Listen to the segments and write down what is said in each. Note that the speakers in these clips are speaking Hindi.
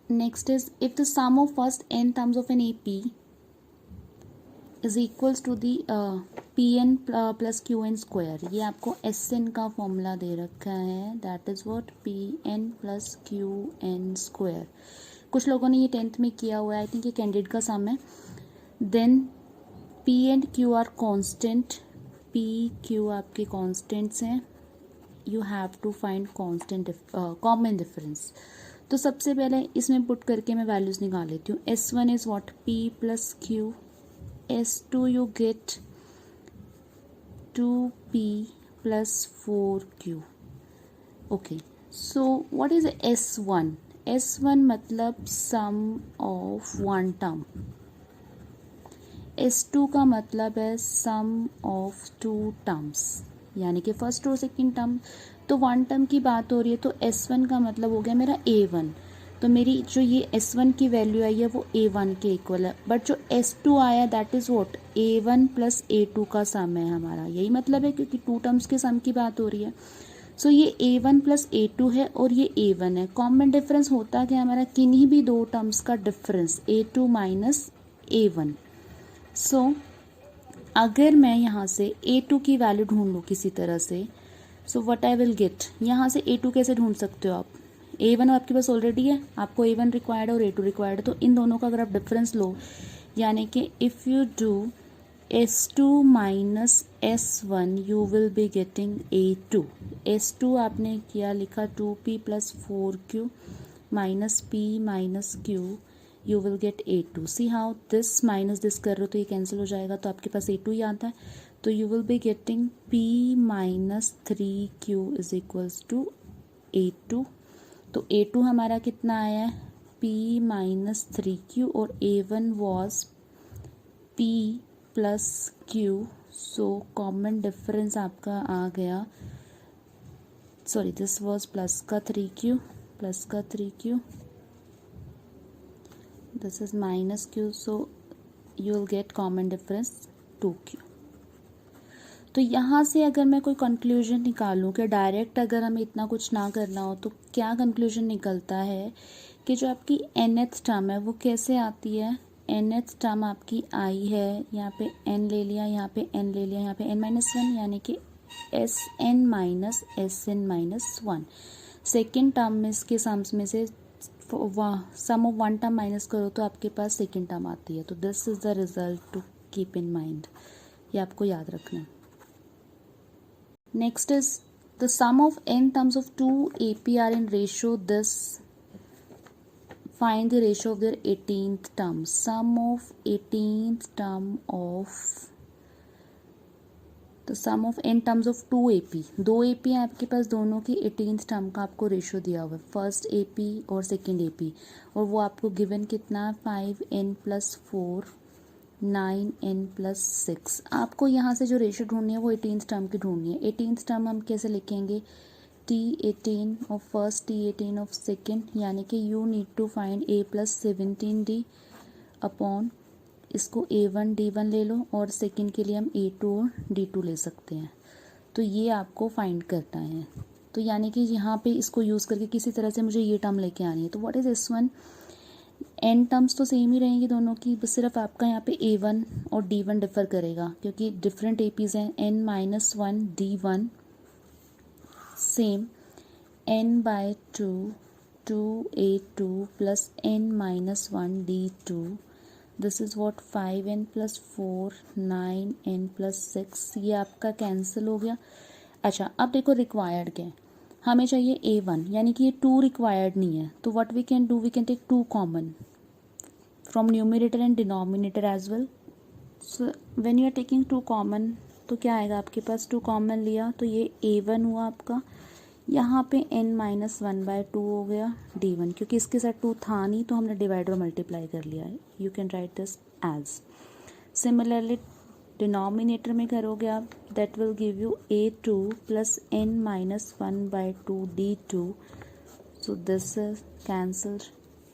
Next is, if the sum of first n terms of an AP is equals to the Pn plus Qn square, ये आपको Sn का फॉर्मूला दे रखा है, that is what Pn plus Qn square. कुछ लोगों ने ये 10th में किया हुआ है, आई थिंक ये कैंडिडेट का सम है. Then P and Q are constant, P Q आपके कॉन्स्टेंट्स हैं, you have to find constant common difference. तो सबसे पहले इसमें पुट करके मैं वैल्यूज निकाल लेती हूँ. S1 is what P plus Q, S2 you get 2P plus 4Q. Okay, so what is S1? S1 मतलब sum of one term. S2 का मतलब है sum of two terms, यानी कि फर्स्ट और सेकेंड टर्म. तो वन टर्म की बात हो रही है, तो S1 का मतलब हो गया मेरा A1. तो मेरी जो ये S1 की वैल्यू आई है वो A1 के इक्वल है. बट जो S2 आया that is what A1 plus A2 का सम है हमारा. यही मतलब है, क्योंकि टू टर्म्स के सम की बात हो रही है. सो ये A1 प्लस A2 है और ये A1 है. कॉमन डिफरेंस होता क्या हमारा, किन्हीं भी दो टर्म्स का डिफरेंस A2 माइनस A1. सो अगर मैं यहाँ से A2 की वैल्यू ढूंढ लूँ किसी तरह से, so what I will get, यहाँ से A2 कैसे ढूंढ सकते हो आप, A1 आपके पास ऑलरेडी है, आपको A1 रिक्वायर्ड है और A2 रिक्वायर्ड है. तो इन दोनों का अगर आप डिफरेंस लो, यानी कि if you do S2 minus S1 you will be getting A2. S2 आपने किया, लिखा 2P plus 4Q minus P minus Q, you will gate A2. See how this minus this कर रहे हो तो ये कैंसिल हो जाएगा, तो आपके पास A2 ही आता है. तो you will be getting P minus 3Q is equals to A2. तो A2 हमारा कितना आया है, P माइनस 3Q, और A1 was P plus Q. So common difference आपका आ गया, सॉरी दिस वॉज प्लस का 3Q, प्लस का 3Q, this is minus Q. So you will gate common difference 2Q. तो यहाँ से अगर मैं कोई कंक्लूजन निकालूँ कि डायरेक्ट अगर हमें इतना कुछ ना करना हो, तो क्या कंक्लूजन निकलता है कि जो आपकी nth टर्म है वो कैसे आती है. nth टर्म आपकी आई है, यहाँ पे n ले लिया, यहाँ पे n ले लिया, यहाँ पे n-1, यानी कि Sn minus Sn minus 1. Second term में इसके सम्स में से sum of one term minus करो तो आपके पास सेकेंड टर्म आती है. तो this is the result to keep in mind, ये आपको याद रखना है. Next is, the sum of n terms of two AP are in ratio this. Find the ratio of their 18th term. Sum of 18th term of the sum of n terms of two AP. दो AP हैं आपके पास, दोनों की 18th टर्म का आपको रेशियो दिया हुआ है, फर्स्ट AP और सेकेंड AP, और वो आपको गिवन कितना, 5n प्लस 4 9n प्लस 6. आपको यहाँ से जो रेशियो ढूंढनी है वो 18th टर्म की ढूंढनी है. 18th टर्म हम कैसे लिखेंगे, T18 of first, T18 of second, यानी कि you need to find A plus 17D upon इसको A1 D1 ले लो, और सेकेंड के लिए हम A2 और D2 ले सकते हैं. तो ये आपको फाइंड करना है. तो यानी कि यहाँ पे इसको यूज़ करके किसी तरह से मुझे ये टर्म लेके आनी है. तो what is S1, n terms तो सेम ही रहेंगी दोनों की, बस सिर्फ आपका यहाँ पे A1 और D1 डिफर करेगा, क्योंकि डिफरेंट APs हैं. n minus 1 D1 same n by 2 2A2 plus n minus 1 D2. This is what 5n plus 4 9n plus 6. ये आपका कैंसिल हो गया. अच्छा, अब देखो रिक्वायर्ड क्या है, हमें चाहिए A1, यानी कि ये 2 रिक्वायर्ड नहीं है. तो what we can do, we can take 2 common from numerator and denominator as well. So when you are taking 2 common, तो क्या आएगा आपके पास, 2 कॉमन लिया तो ये A1 हुआ आपका, यहाँ पे n माइनस 1 बाय 2 हो गया D1, क्योंकि इसके साथ 2 था नहीं तो हमने डिवाइड और मल्टीप्लाई कर लिया है. You can write this as. Similarly denominator में करोगे आप, that will give you A2 plus n minus 1 by 2 D2. So this is cancelled,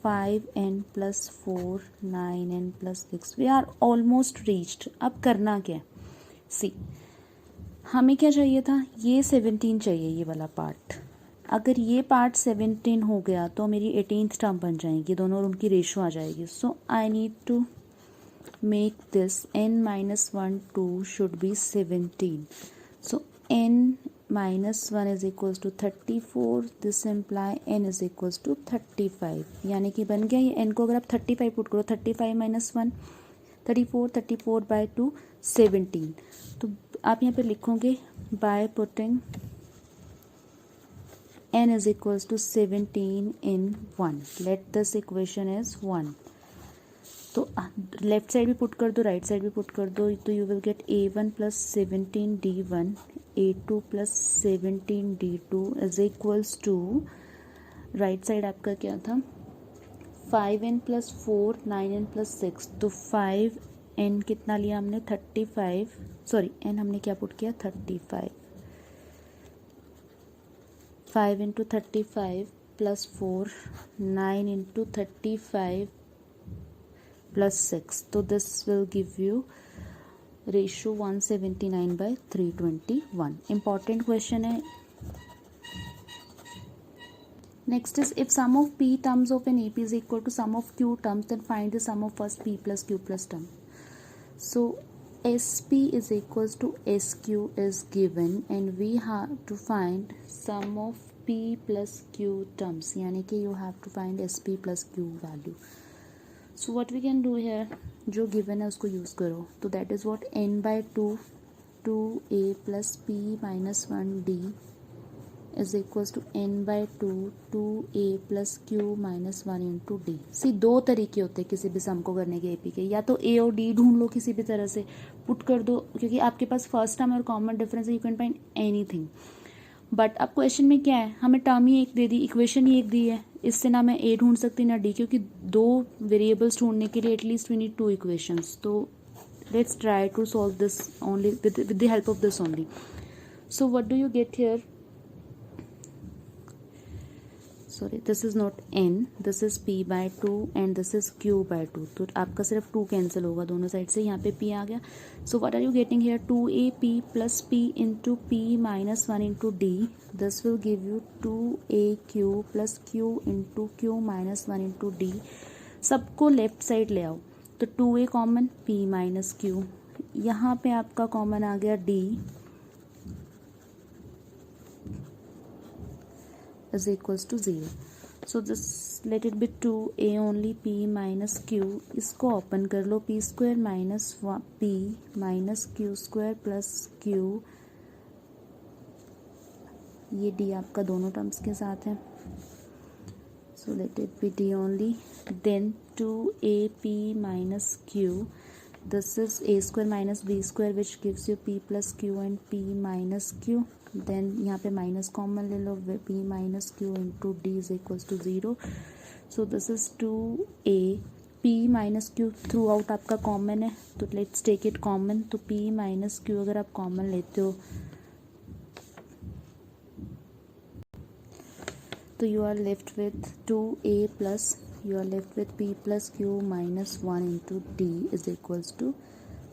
5n plus 4 9n plus 6. We are almost reached. अब करना क्या है, सी हमें क्या चाहिए था, ये 17 चाहिए, ये वाला पार्ट. अगर ये पार्ट 17 हो गया तो मेरी 18th टर्म बन जाएगी, दोनों और उनकी रेशो आ जाएगी. So I need to make this n minus 1 2 should be 17. So n minus 1 is equals to 34. This imply n is equals to 35. यानी कि बन गया ये n को अगर आप 35 पुट करो, 35 minus 1 34, 34 by 2 17. तो आप यहाँ पे लिखोगे by putting n is equals to 17 in 1. Let this equation is 1. तो लेफ्ट साइड भी पुट कर दो, राइट साइड भी पुट कर दो, तो you will get a1 plus 17d1 a2 plus 17d2 is equals to, right side आपका क्या था 5n प्लस 4 9n प्लस 6, तो 5n कितना लिया हमने 35, सॉरी n हमने क्या पुट किया 35, 5 into 35 plus 4 9 into 35 plus 6. So this will give you ratio 179 by 321. Important question है. Next is if sum of p terms of an AP is equal to sum of q terms, then find the sum of first p plus q plus term. So SP is equals to SQ is given and we have to find sum of p plus q terms, यानी कि you have to find SP plus q value. So what we can do here, जो given है उसको यूज़ करो, तो that is what n by 2 2a plus p minus 1d is equals to n by 2 2a plus q minus 1 into d. सी दो तरीके होते हैं किसी भी सम को करने के एपी के, या तो a और d ढूंढ लो किसी भी तरह से पुट कर दो, क्योंकि आपके पास फर्स्ट टर्म और कॉमन डिफरेंस है, you can find anything. But अब क्वेश्चन में क्या है, हमें टर्म ही एक दे दी, इक्वेशन ही एक दी है, इससे ना मैं ए ढूंढ सकती ना डी, क्योंकि दो वेरिएबल्स ढूंढने के लिए एटलीस्ट वी नीड 2 इक्वेशंस. तो let's try to solve this only with the help of this only. So what do you get here, sorry this is not n, this is p by 2 and this is q by 2. तो आपका सिर्फ 2 कैंसिल होगा दोनों साइड से, यहाँ पे p आ गया. So what are you getting here 2ap plus p into p minus 1 into d. This will give you 2aq plus q into q minus 1 into d. सबको लेफ्ट साइड ले आओ, तो 2a common, p minus q, यहाँ पे आपका कॉमन आ गया d is equals to 0. So this let it be 2a only, p minus q, इसको ओपन कर लो, p square minus p minus q square plus q, ये d आपका दोनों टर्म्स के साथ है. So let it be d only, then 2ap minus q, this is a square minus b square which gives you p plus q and p minus q. Then यहाँ पे माइनस कॉमन ले लो, p minus q into d is equals to 0. So this is 2a, p minus q throughout आपका कॉमन है, तो लेट्स टेक इट कॉमन. तो p माइनस क्यू अगर आप कॉमन लेते हो तो you are left with 2a plus you are left with p plus q minus 1 into d is equals to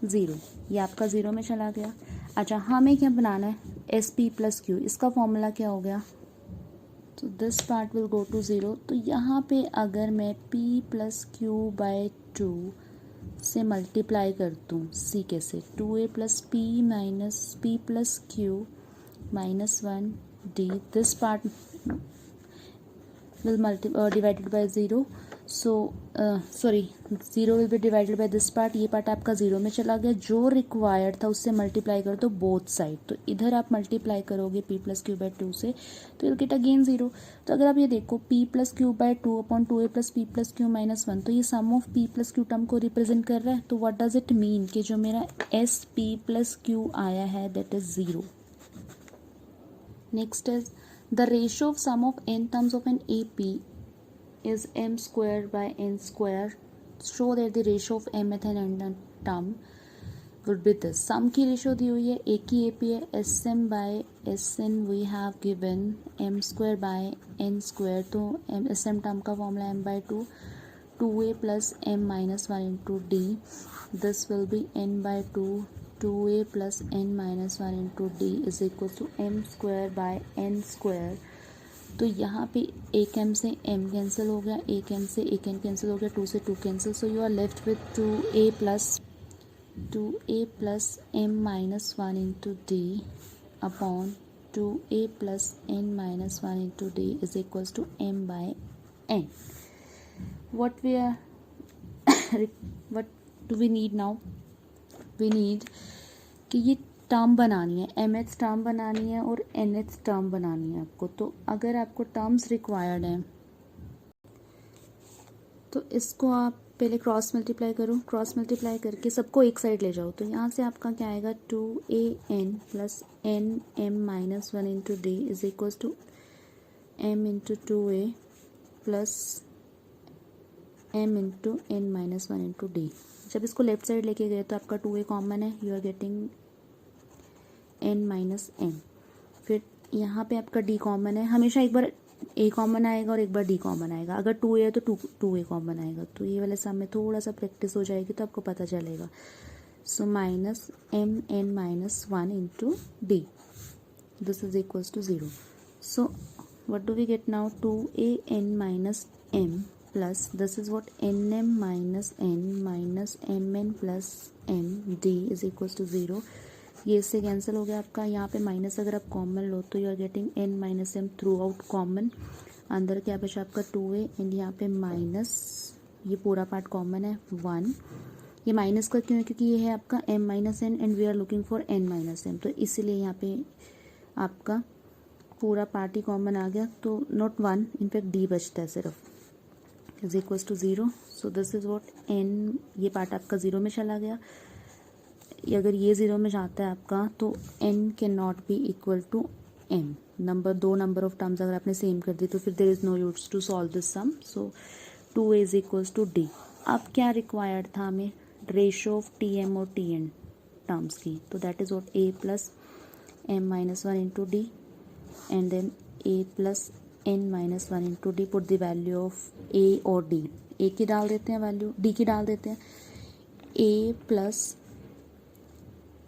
0. ये आपका 0 में चला गया. अच्छा, हमें क्या बनाना है, एस पी प्लस क्यू, इसका फॉर्मूला क्या हो गया, तो this part will go to 0. तो यहाँ पे अगर मैं p प्लस क्यू बाय 2 से मल्टीप्लाई कर दूँ, सी कैसे, 2a plus p minus p plus q minus 1 d, this part will divided by 0. So sorry, 0 will be divided by this part. ये पार्ट आपका 0 में चला गया. जो रिक्वायर्ड था उससे मल्टीप्लाई कर दो बोथ साइड. तो इधर आप मल्टीप्लाई करोगे p प्लस क्यू बाय 2 से, तो विल गेट अगेन 0. तो अगर आप ये देखो p plus q by 2 upon 2a plus p plus q minus 1, तो ये sum of p plus q term को रिप्रेजेंट कर रहा है. तो व्हाट डज इट मीन कि जो मेरा एस p प्लस क्यू आया है that is 0. Next is the ratio of sum of n terms of an AP is m square by n square. Show that the ratio of mth and n term would be this. sum की रेशियो दी हुई है, एक ही AP है, sm by sn we have given m square by n square. तो sm टर्म का formula m by 2 2a plus m minus 1 into d. This will be n by 2 2a plus n minus 1 into d is equal to m square by n square तो यहाँ पे एक m से m कैंसिल हो गया, एक m से एक n कैंसिल हो गया, 2 से 2 cancel, so you are left with 2a plus m minus 1 into d upon 2a plus n minus 1 into d is equals to m by n. What do we need now? We need कि ये टर्म बनानी है, mth टर्म बनानी है और nth टर्म बनानी है आपको. तो अगर आपको टर्म्स रिक्वायर्ड हैं तो इसको आप पहले क्रॉस मल्टीप्लाई करो, क्रॉस मल्टीप्लाई करके सबको एक साइड ले जाओ. तो यहाँ से आपका क्या आएगा, 2an plus n m minus 1 into d is equals to m into 2a plus m into n minus 1 into d. जब इसको लेफ्ट साइड लेके गए तो आपका 2a कॉमन है, you are getting n minus n. फिर यहाँ पे आपका d कॉमन है, हमेशा एक बार a कॉमन आएगा और एक बार d कॉमन आएगा. अगर 2a है तो 2a कॉमन आएगा. तो ये वाले सम में थोड़ा सा प्रैक्टिस हो जाएगी तो आपको पता चलेगा. So minus m n minus 1 into d, this is equals to 0. So what do we get now, 2an minus m plus this is what nm minus n minus mn plus m d is equals to 0. ये इससे कैंसिल हो गया आपका. यहाँ पे माइनस अगर आप कॉमन लो तो you are getting n minus m throughout common. अंदर क्या बचा आपका 2a एंड यहाँ पे माइनस, ये पूरा पार्ट कॉमन है 1. ये माइनस का क्यों है, क्योंकि ये है आपका m minus n and we are looking for n minus m. तो इसीलिए यहाँ पे आपका पूरा पार्ट ही कॉमन आ गया. तो नॉट 1, इनफैक्ट d बचता है सिर्फ, is equals to 0. So this is what n, ये पार्ट आपका 0 में चला गया. अगर ये 0 में जाता है आपका तो n can not be equal to m. दो नंबर ऑफ टर्म्स अगर आपने सेम कर दी तो फिर there is no use to solve this sum. So 2a is equals to d. अब क्या रिक्वायर्ड था हमें, रेशो ऑफ tm और tn टर्म्स की. तो that is what a plus m minus 1 into D and then a plus n minus 1 into D. Put the value of a और d. a की डाल देते हैं वैल्यू, d की डाल देते हैं. a प्लस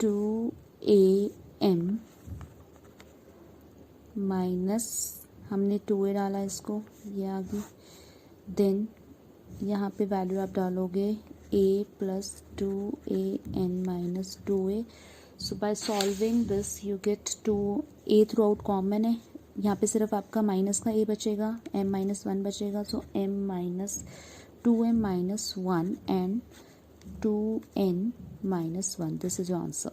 2am माइनस, हमने 2a डाला इसको, ये आ गई. देन यहाँ पे वैल्यू आप डालोगे a plus 2an minus 2a. So by solving this you get 2a through out common है. यहाँ पे सिर्फ आपका माइनस का a बचेगा, m माइनस 1 बचेगा. सो m minus 2m minus 1 and 2n minus 1. This is your answer.